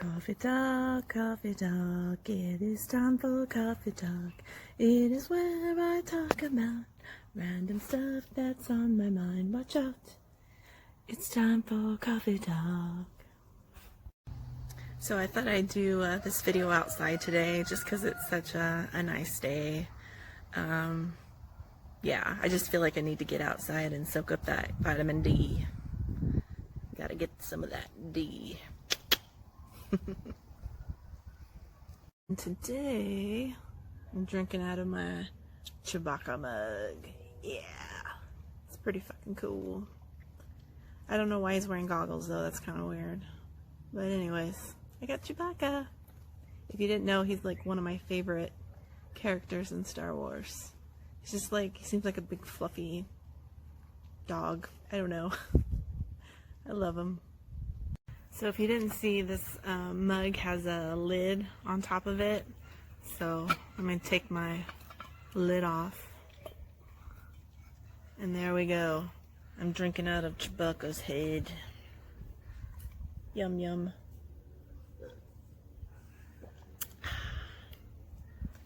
Coffee talk, it is time for coffee talk. It is where I talk about random stuff that's on my mind. Watch out, it's time for coffee talk. So I thought I'd do this video outside today just because it's such a nice day. Yeah, I just feel like I need to get outside and soak up that vitamin D. Gotta get some of that D. And today, I'm drinking out of my Chewbacca mug. Yeah, it's pretty fucking cool. I don't know why he's wearing goggles though, that's kind of weird. But anyways, I got Chewbacca. If you didn't know, he's like one of my favorite characters in Star Wars. He's just like, he seems like a big fluffy dog. I don't know. I love him. So if you didn't see, this mug has a lid on top of it. So I'm going to take my lid off. And there we go. I'm drinking out of Chewbacca's head. Yum yum.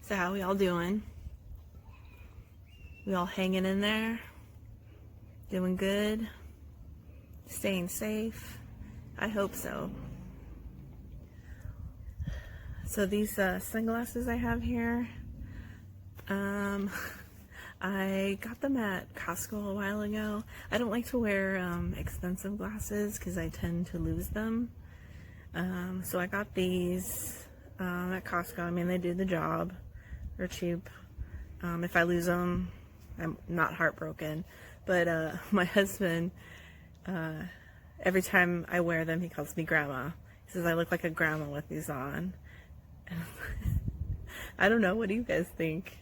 So how we all doing? We all hanging in there? Doing good? Staying safe? I hope so. So these sunglasses I have here, I got them at Costco a while ago. I don't like to wear expensive glasses because I tend to lose them. So I got these at Costco. I mean, they do the job. They're cheap. If I lose them, I'm not heartbroken. But my husband, every time I wear them, he calls me grandma. He says I look like a grandma with these on. I don't know. What do you guys think?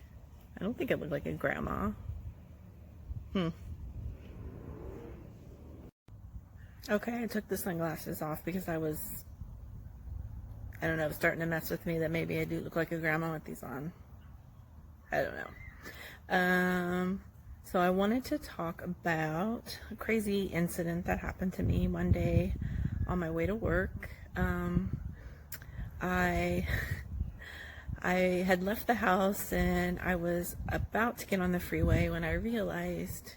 I don't think I look like a grandma. Okay, I took the sunglasses off because I don't know, starting to mess with me that maybe I do look like a grandma with these on. I don't know. So I wanted to talk about a crazy incident that happened to me one day on my way to work. I had left the house and I was about to get on the freeway when I realized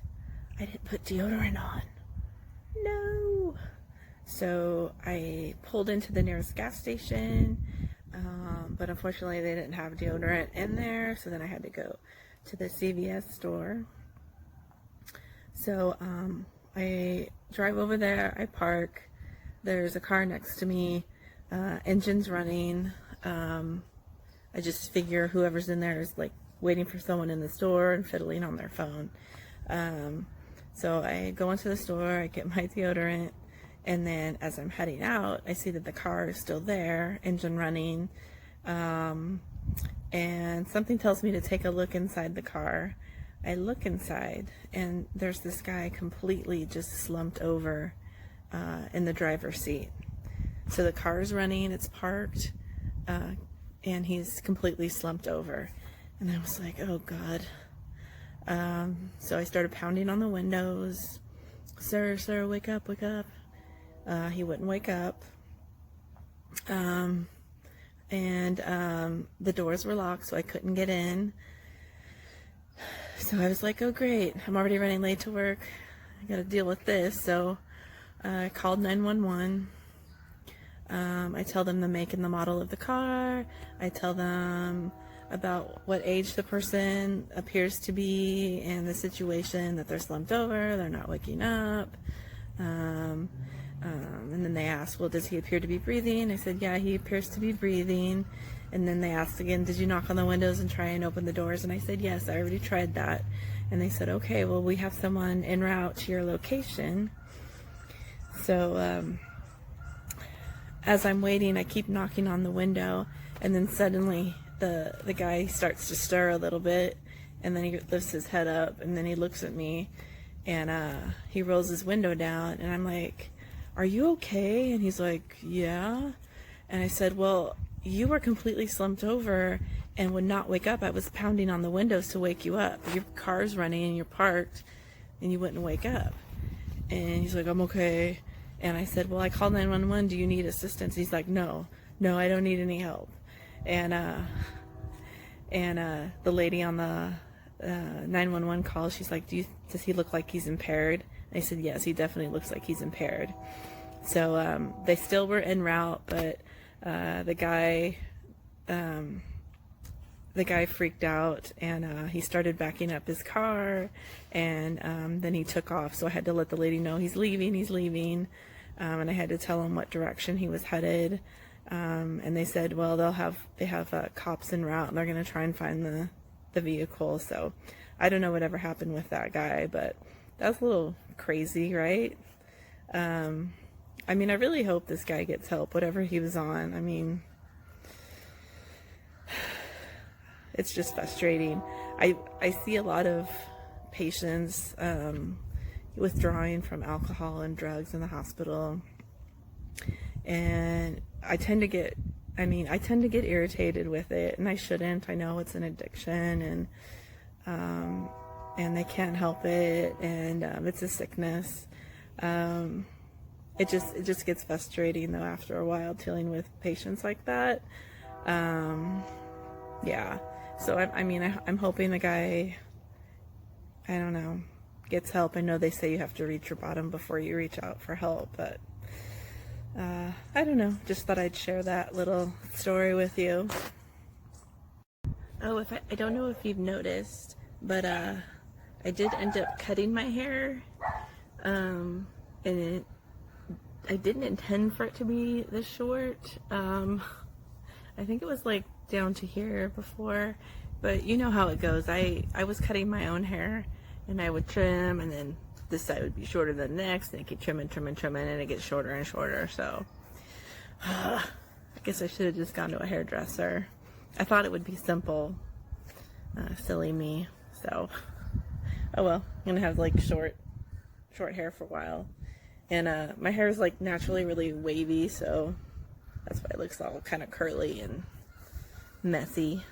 I didn't put deodorant on. No! So I pulled into the nearest gas station, but unfortunately they didn't have deodorant in there, so then I had to go to the CVS store. So I drive over there, I park, there's a car next to me, engine's running. I just figure whoever's in there is like waiting for someone in the store and fiddling on their phone. So I go into the store, I get my deodorant, and then as I'm heading out, I see that the car is still there, engine running, and something tells me to take a look inside the car. I look inside, and there's this guy completely just slumped over in the driver's seat. So the car's running, it's parked, and he's completely slumped over. And I was like, oh God. So I started pounding on the windows. Sir, wake up, wake up. He wouldn't wake up. The doors were locked, so I couldn't get in. So I was like, oh great, I'm already running late to work. I gotta deal with this. So I called 911. I tell them the make and the model of the car. I tell them about what age the person appears to be and the situation, that they're slumped over, they're not waking up. And then they asked, well, does he appear to be breathing? I said, yeah, he appears to be breathing. And then they asked again, did you knock on the windows and try and open the doors? And I said, yes, I already tried that. And they said, okay, well, we have someone en route to your location. So as I'm waiting, I keep knocking on the window, and then suddenly the guy starts to stir a little bit, and then he lifts his head up, and then he looks at me, and he rolls his window down, and I'm like, are you okay? And he's like, yeah. And I said, well, you were completely slumped over and would not wake up. I was pounding on the windows to wake you up. Your car's running and you're parked and you wouldn't wake up. And he's like, I'm okay. And I said, well, I called 911. Do you need assistance? He's like, no, no, I don't need any help. And the lady on the 911 call, she's like, does he look like he's impaired? And I said, yes, he definitely looks like he's impaired. So they still were en route, but the guy freaked out, and he started backing up his car, and then he took off. So I had to let the lady know he's leaving, and I had to tell him what direction he was headed. And they said, well, they have cops en route, and they're going to try and find the vehicle. So I don't know whatever happened with that guy, but that's a little crazy, right? I mean, I really hope this guy gets help, whatever he was on. I mean, it's just frustrating. I see a lot of patients withdrawing from alcohol and drugs in the hospital, and I tend to get irritated with it, and I shouldn't. I know it's an addiction, and they can't help it, and it's a sickness. It just gets frustrating though after a while dealing with patients like that. Yeah. So I'm hoping the guy, I don't know, gets help. I know they say you have to reach your bottom before you reach out for help, but I don't know. Just thought I'd share that little story with you. Oh, I don't know if you've noticed, but I did end up cutting my hair, and I didn't intend for it to be this short. I think it was like down to here before, but you know how it goes. I was cutting my own hair, and I would trim, and then this side would be shorter than the next, and I keep trimming, and it gets shorter and shorter. So I guess I should have just gone to a hairdresser. I thought it would be simple. Silly me. So oh well, I'm gonna have like short hair for a while, and my hair is like naturally really wavy, so that's why it looks all kind of curly and messy.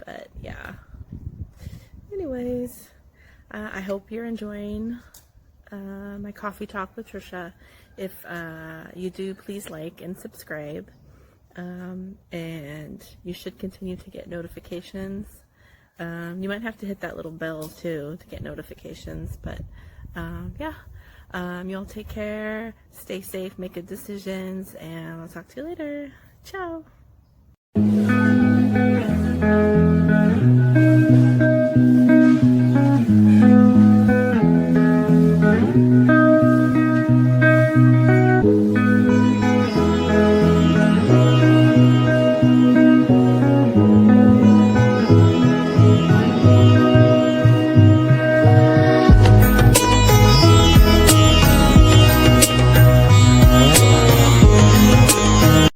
But yeah, anyways, I hope you're enjoying my coffee talk with Trisha. If you do, please like and subscribe, and you should continue to get notifications. You might have to hit that little bell too to get notifications, but yeah, you all take care, stay safe, make good decisions, and I'll talk to you later. Ciao.